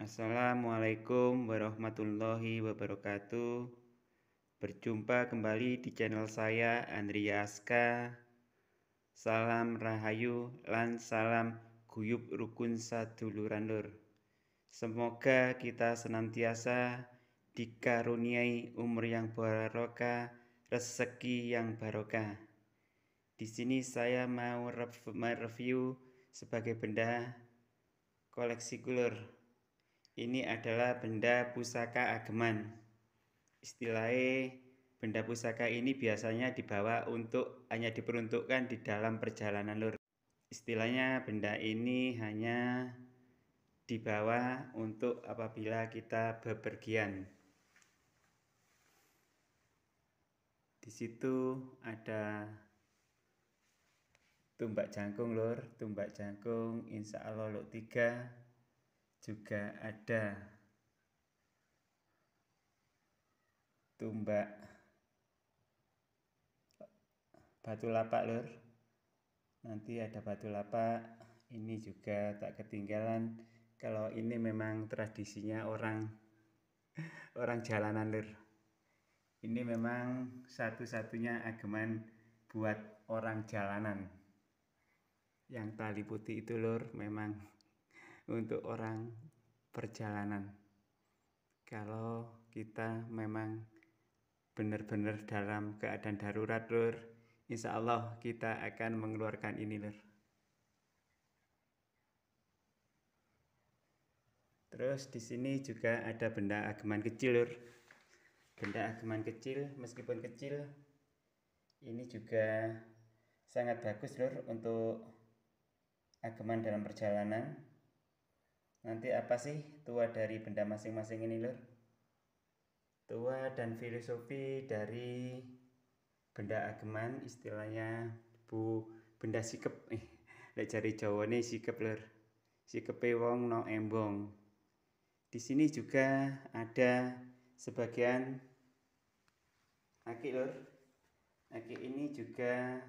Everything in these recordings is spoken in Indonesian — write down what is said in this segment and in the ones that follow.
Assalamualaikum warahmatullahi wabarakatuh. Berjumpa kembali di channel saya Andriaska. Salam rahayu lan salam guyub rukun saduluran lur. Semoga kita senantiasa dikaruniai umur yang barokah, rezeki yang barokah. Di sini saya mau mereview sebagai benda koleksi lur. Ini adalah benda pusaka ageman. Istilahnya benda pusaka ini biasanya dibawa hanya diperuntukkan di dalam perjalanan lur. Istilahnya benda ini hanya dibawa untuk apabila kita bepergian. Di situ ada tumbak jangkung lur, tumbak jangkung insya Allah luk 3. Juga ada tumbak batu lapak lur. Nanti ada batu lapak. Ini juga tak ketinggalan. Kalau ini memang tradisinya orang jalanan lur. Ini memang satu-satunya ageman buat orang jalanan. Yang tali putih itu lur memang untuk orang perjalanan. Kalau kita memang benar-benar dalam keadaan darurat lur, insya Allah kita akan mengeluarkan ini lur. Terus di sini juga ada benda ageman kecil lur. Benda ageman kecil, meskipun kecil, ini juga sangat bagus lur untuk ageman dalam perjalanan. Nanti apa sih tua dari benda masing-masing ini lur? Tua dan filosofi dari benda ageman istilahnya benda sikep. Lek jari Jawa nih sikep lur. Sikepe wong no embong. Di sini juga ada sebagian aki lur. Aki ini juga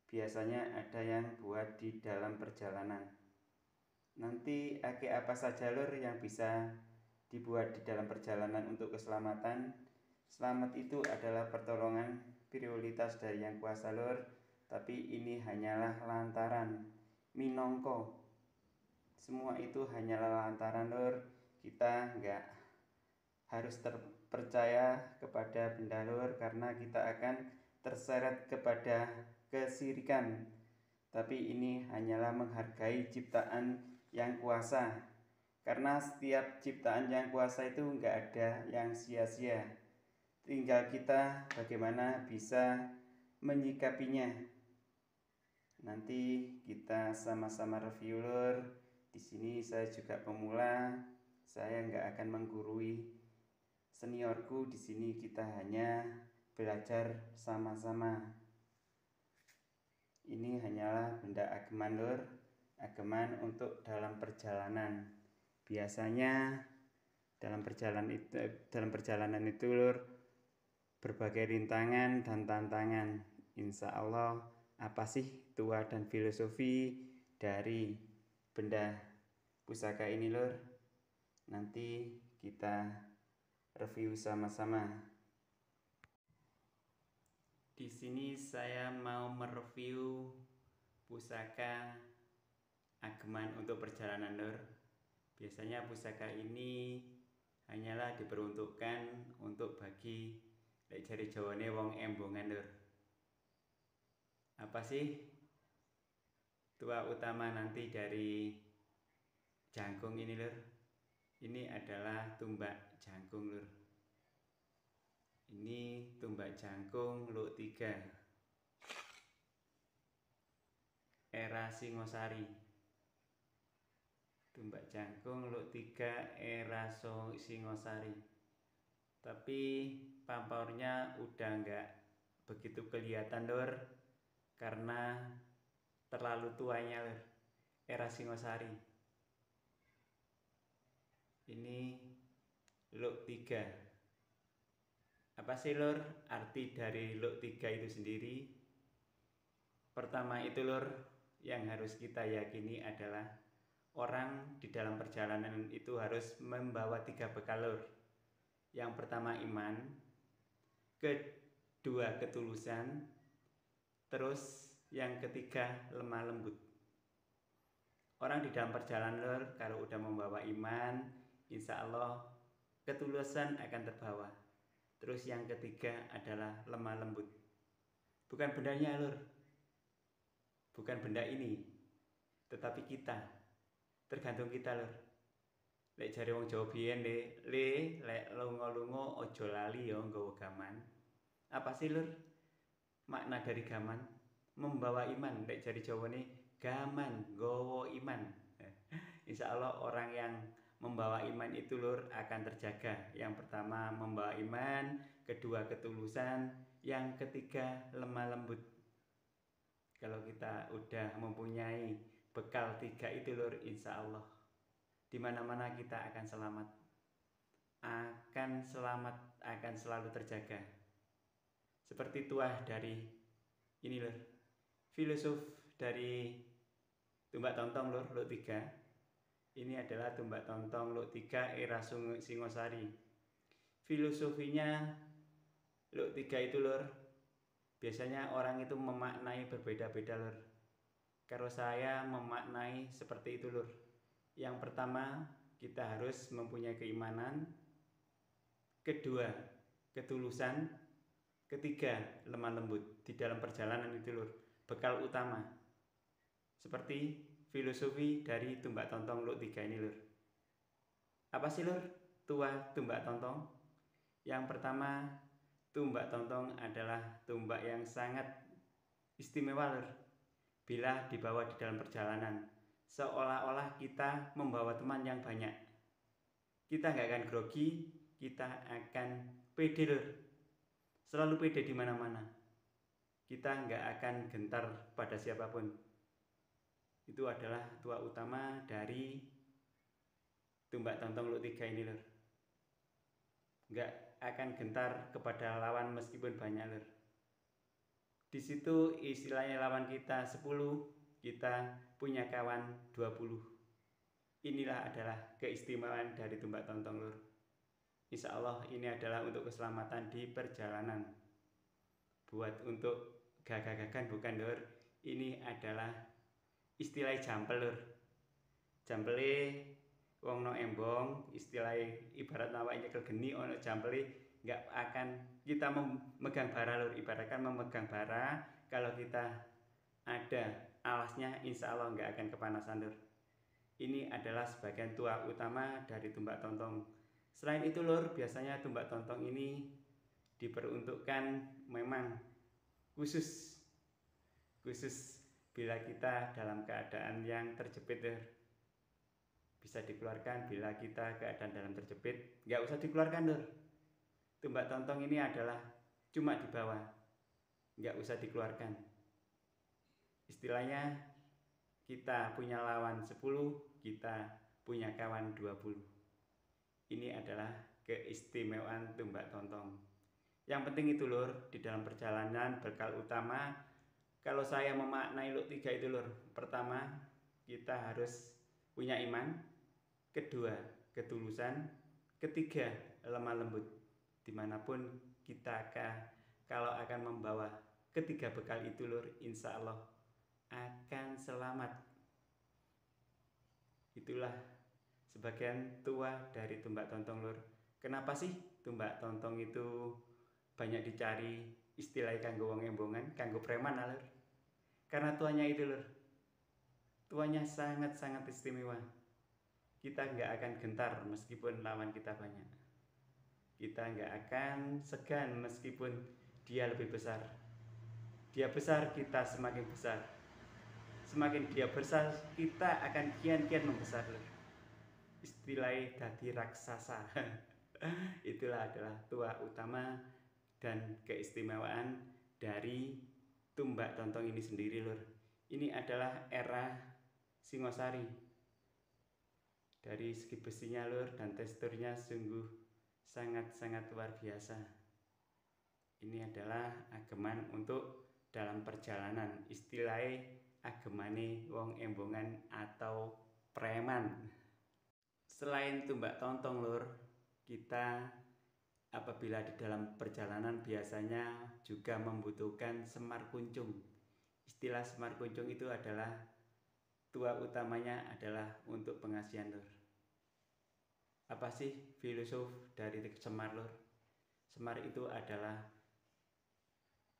biasanya ada yang buat di dalam perjalanan. Nanti aki apa saja lur yang bisa dibuat di dalam perjalanan untuk keselamatan. Selamat itu adalah pertolongan prioritas dari Yang Kuasa lur. Tapi ini hanyalah lantaran minongko. Semua itu hanyalah lantaran lur. Kita nggak harus terpercaya kepada benda lur, karena kita akan terseret kepada kesirikan. Tapi ini hanyalah menghargai ciptaan Yang Kuasa, karena setiap ciptaan Yang Kuasa itu nggak ada yang sia-sia. Tinggal kita bagaimana bisa menyikapinya. Nanti kita sama-sama review lur. Di sini saya juga pemula, saya nggak akan menggurui seniorku. Di sini kita hanya belajar sama-sama. Ini hanyalah benda ageman lur. Ageman untuk dalam perjalanan. Biasanya dalam perjalanan itu lur, berbagai rintangan dan tantangan. Insya Allah apa sih tua dan filosofi dari benda pusaka ini lur? Nanti kita review sama-sama. Di sini saya mau mereview pusaka ageman untuk perjalanan lur. Biasanya pusaka ini hanyalah diperuntukkan untuk bagi lek jari Jawane wong embongan lur. Apa sih tua utama nanti dari jangkung ini lur? Ini adalah tumbak jangkung lur. Ini tumbak jangkung luk 3 era Singosari. Tumbak jangkung luk 3 era Singosari. Tapi pampornya udah nggak begitu kelihatan lur, karena terlalu tuanya lur, era Singosari. Ini luk 3. Apa sih lur arti dari luk 3 itu sendiri? Pertama itu lur, yang harus kita yakini adalah orang di dalam perjalanan itu harus membawa 3 bekal lur. Yang pertama iman, kedua ketulusan, terus yang ketiga lemah lembut. Orang di dalam perjalanan lur, kalau udah membawa iman, insya Allah ketulusan akan terbawa. Terus yang ketiga adalah lemah lembut. Bukan bendanya lur, bukan benda ini, tetapi kita. Tergantung kita lur. Lek jare wong Jawa biyen lek lunga-lunga aja lali ya nggawa gaman. Apa sih lur makna dari gaman? Membawa iman. Lek jare Jawane gaman nggawa iman. Insya Allah orang yang membawa iman itu lur akan terjaga. Yang pertama membawa iman, kedua ketulusan, yang ketiga lemah lembut. Kalau kita udah mempunyai bekal 3 itu lur, insya Allah di mana-mana kita akan selamat, akan selalu terjaga. Seperti tuah dari ini lur, filosof dari Tumbak Tontong lur, Luk 3. Ini adalah Tumbak Tontong Luk 3 era Singosari. Filosofinya Luk 3 itu lur, biasanya orang itu memaknai berbeda-beda lur. Kalau saya memaknai seperti itu lur. Yang pertama, kita harus mempunyai keimanan. Kedua, ketulusan. Ketiga, lemah lembut. Di dalam perjalanan itu lur, bekal utama. Seperti filosofi dari Tumbak Tontong Luk 3 ini lur. Apa sih lur tuah Tumbak Tontong? Yang pertama, Tumbak Tontong adalah tumbak yang sangat istimewa lur. Bila dibawa di dalam perjalanan, seolah-olah kita membawa teman yang banyak. Kita nggak akan grogi, kita akan pede lur. Selalu pede di mana-mana. Kita nggak akan gentar pada siapapun. Itu adalah tuah utama dari Tumbak Tontong Luk 3 ini lur. Nggak akan gentar kepada lawan meskipun banyak lur. Di situ istilahnya lawan kita 10, kita punya kawan 20. Inilah adalah keistimewaan dari Tumbak Tontong lur. Insya Allah ini adalah untuk keselamatan di perjalanan. Buat untuk gagah-gagahan bukan lur. Ini adalah istilah jampel lur. Jampele wong no embong, istilah ibarat awak nyekel geni ono jampele nggak akan kita memegang bara lur. Ibaratkan memegang bara, kalau kita ada alasnya insya Allah nggak akan kepanasan lur. Ini adalah sebagian tuah utama dari Tumbak Tontong. Selain itu lur, biasanya Tumbak Tontong ini diperuntukkan memang khusus bila kita dalam keadaan yang terjepit lur. Bisa dikeluarkan bila kita keadaan dalam terjepit, nggak usah dikeluarkan lur. Tumbak Tontong ini adalah cuma di bawah, nggak usah dikeluarkan. Istilahnya kita punya lawan 10, kita punya kawan 20. Ini adalah keistimewaan Tumbak Tontong. Yang penting itu lur, di dalam perjalanan bekal utama, kalau saya memaknai Luk 3 itu lur, pertama kita harus punya iman, kedua ketulusan, ketiga lemah lembut. Dimanapun kita kalau akan membawa ketiga bekal itu lur, insya Allah akan selamat. Itulah sebagian tuah dari Tumbak Tontong lur. Kenapa sih Tumbak Tontong itu banyak dicari istilah kanggo wong embongan, kanggo preman lur? Karena tuanya itu lur, tuanya sangat-sangat istimewa. Kita nggak akan gentar meskipun lawan kita banyak. Kita nggak akan segan meskipun dia lebih besar. Dia besar, kita semakin besar. Semakin dia besar, kita akan kian-kian membesar. Istilahnya dadi raksasa. Itulah adalah tuah utama dan keistimewaan dari Tumbak Tontong ini sendiri lur. Ini adalah era Singosari. Dari segi besinya lur dan teksturnya sungguh sangat-sangat luar biasa. Ini adalah ageman untuk dalam perjalanan. Istilahnya agemane wong embongan atau preman. Selain tumbak tontong lur, kita apabila di dalam perjalanan biasanya juga membutuhkan semar kuncung. Istilah semar kuncung itu adalah tua utamanya adalah untuk pengasihan lur. Apa sih filosof dari semar lur? Semar itu adalah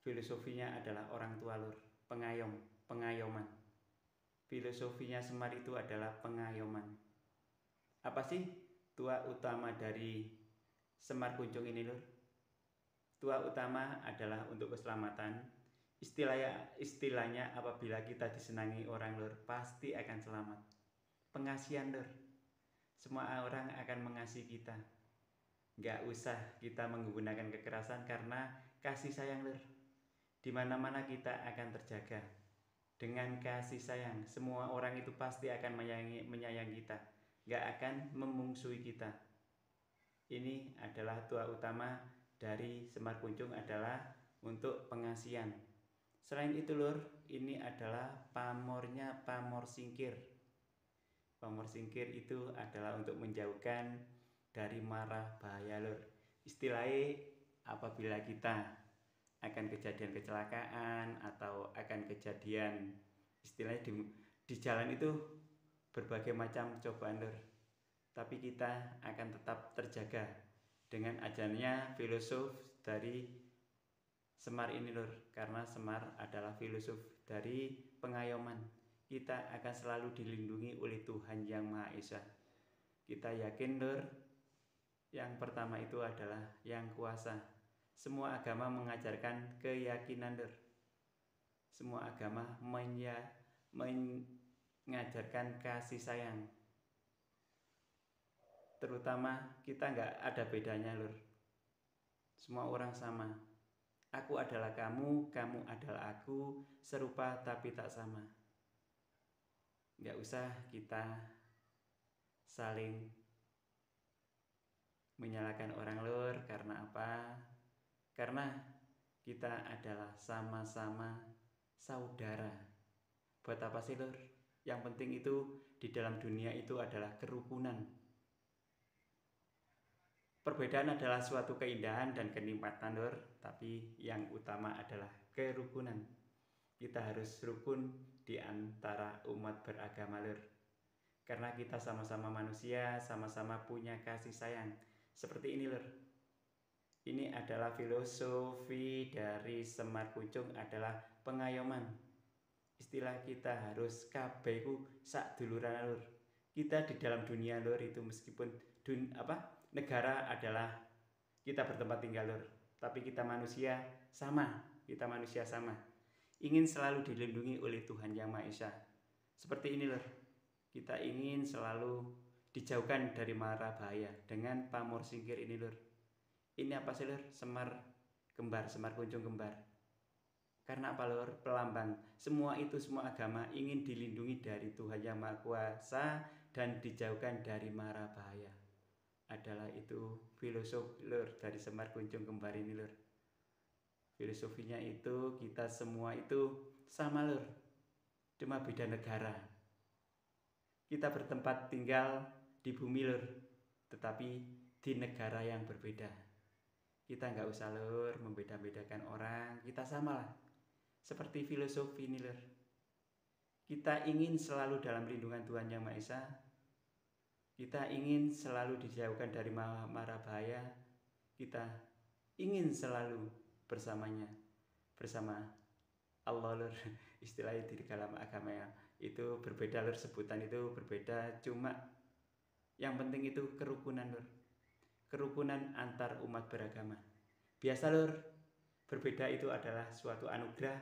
filosofinya adalah orang tua lur, pengayoman. Filosofinya semar itu adalah pengayoman. Apa sih tua utama dari semar kuncung ini lur? Tua utama adalah untuk keselamatan. Istilahnya apabila kita disenangi orang lur, pasti akan selamat. Pengasihan lur, semua orang akan mengasihi kita. Nggak usah kita menggunakan kekerasan karena kasih sayang lur. Di mana-mana kita akan terjaga dengan kasih sayang. Semua orang itu pasti akan menyayangi kita, nggak akan memungsuhi kita. Ini adalah tua utama dari semar kuncung adalah untuk pengasihan. Selain itu lur, ini adalah pamornya pamor singkir. Pamor singkir itu adalah untuk menjauhkan dari mara bahaya lur. Istilahnya apabila kita akan kejadian kecelakaan atau akan kejadian istilahnya di jalan itu berbagai macam cobaan lur, tapi kita akan tetap terjaga dengan ajarnya filosof dari semar ini lur, karena semar adalah filosof dari pengayoman. Kita akan selalu dilindungi oleh Tuhan Yang Maha Esa. Kita yakin lur, yang pertama itu adalah yang kuasa. Semua agama mengajarkan keyakinan lur. Semua agama mengajarkan kasih sayang. Terutama kita nggak ada bedanya lur. Semua orang sama. Aku adalah kamu, kamu adalah aku, serupa tapi tak sama. Nggak usah kita saling menyalahkan orang lur. Karena apa? Karena kita adalah sama-sama saudara. Buat apa sih lur? Yang penting itu di dalam dunia itu adalah kerukunan. Perbedaan adalah suatu keindahan dan kenikmatan lur, tapi yang utama adalah kerukunan. Kita harus rukun di antara umat beragama lur. Karena kita sama-sama manusia, sama-sama punya kasih sayang. Seperti ini lur. Ini adalah filosofi dari semar kuncung adalah pengayoman. Istilah kita harus kabehku sak duluran lur. Kita di dalam dunia lur itu meskipun negara adalah kita bertempat tinggal lur, tapi kita manusia sama, ingin selalu dilindungi oleh Tuhan Yang Maha Esa. Seperti ini lur, kita ingin selalu dijauhkan dari mara bahaya dengan pamor singkir ini lur. Ini apa sih lur? Semar kuncung kembar. Karena apa lur? Pelambang semua agama ingin dilindungi dari Tuhan Yang Maha Kuasa dan dijauhkan dari mara bahaya. Adalah itu filosof lur dari semar kuncung kembar ini lur. Filosofinya itu kita semua itu sama lur, cuma beda negara. Kita bertempat tinggal di bumi lur, tetapi di negara yang berbeda. Kita nggak usah lur membeda-bedakan orang, kita samalah. Seperti filosofi ini lur. Kita ingin selalu dalam lindungan Tuhan Yang Maha Esa. Kita ingin selalu dijauhkan dari mara bahaya. Kita ingin selalu bersama Allah lur. Istilahnya di dalam agama ya, itu berbeda lur, sebutan itu berbeda, cuma yang penting itu kerukunan lur. Kerukunan antar umat beragama. Biasa lur, berbeda itu adalah suatu anugerah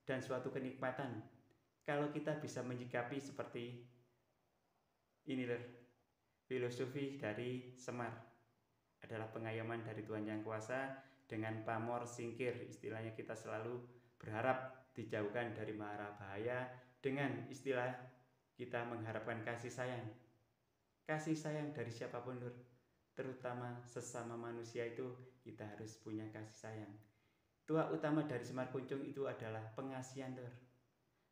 dan suatu kenikmatan. Kalau kita bisa menyikapi seperti ini lur. Filosofi dari semar adalah pengayoman dari Tuhan Yang Kuasa dengan pamor singkir. Istilahnya kita selalu berharap dijauhkan dari mara bahaya dengan istilah kita mengharapkan kasih sayang. Kasih sayang dari siapapun lur, terutama sesama manusia itu kita harus punya kasih sayang. Tua utama dari semar kuncung itu adalah pengasihan lur.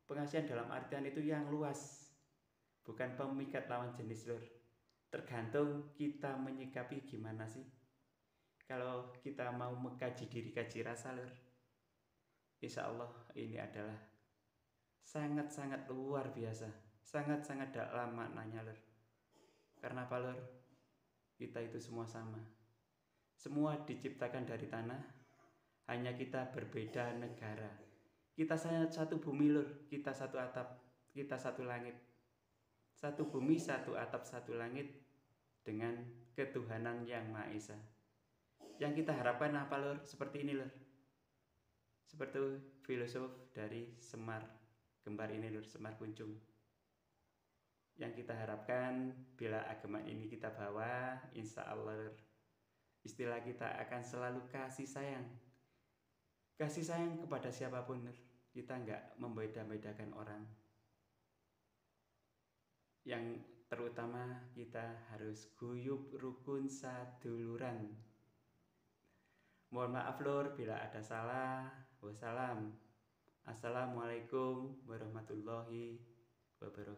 Pengasihan dalam artian itu yang luas. bukan pemikat lawan jenis lur. Tergantung kita menyikapi gimana sih. Kalau kita mau mengkaji diri, kaji rasa lur, insya Allah ini adalah sangat-sangat luar biasa, sangat-sangat dalam maknanya lur. Karena apa lur? Kita itu semua sama. Semua diciptakan dari tanah, hanya kita berbeda negara. Kita satu bumi lur, kita satu atap, kita satu langit. Satu bumi, satu atap, satu langit dengan ketuhanan yang Maha Esa. Yang kita harapkan apa lur? Seperti ini lur. Seperti filosof dari Semar Gembar ini lur, Semar Kunjung. Yang kita harapkan bila agama ini kita bawa, insya Allah lur, istilah kita akan selalu kasih sayang. Kasih sayang kepada siapapun lur. Kita nggak membeda-bedakan orang. Yang terutama kita harus guyub rukun saduluran. Mohon maaf lur bila ada salah. Wassalam. Assalamualaikum warahmatullahi wabarakatuh.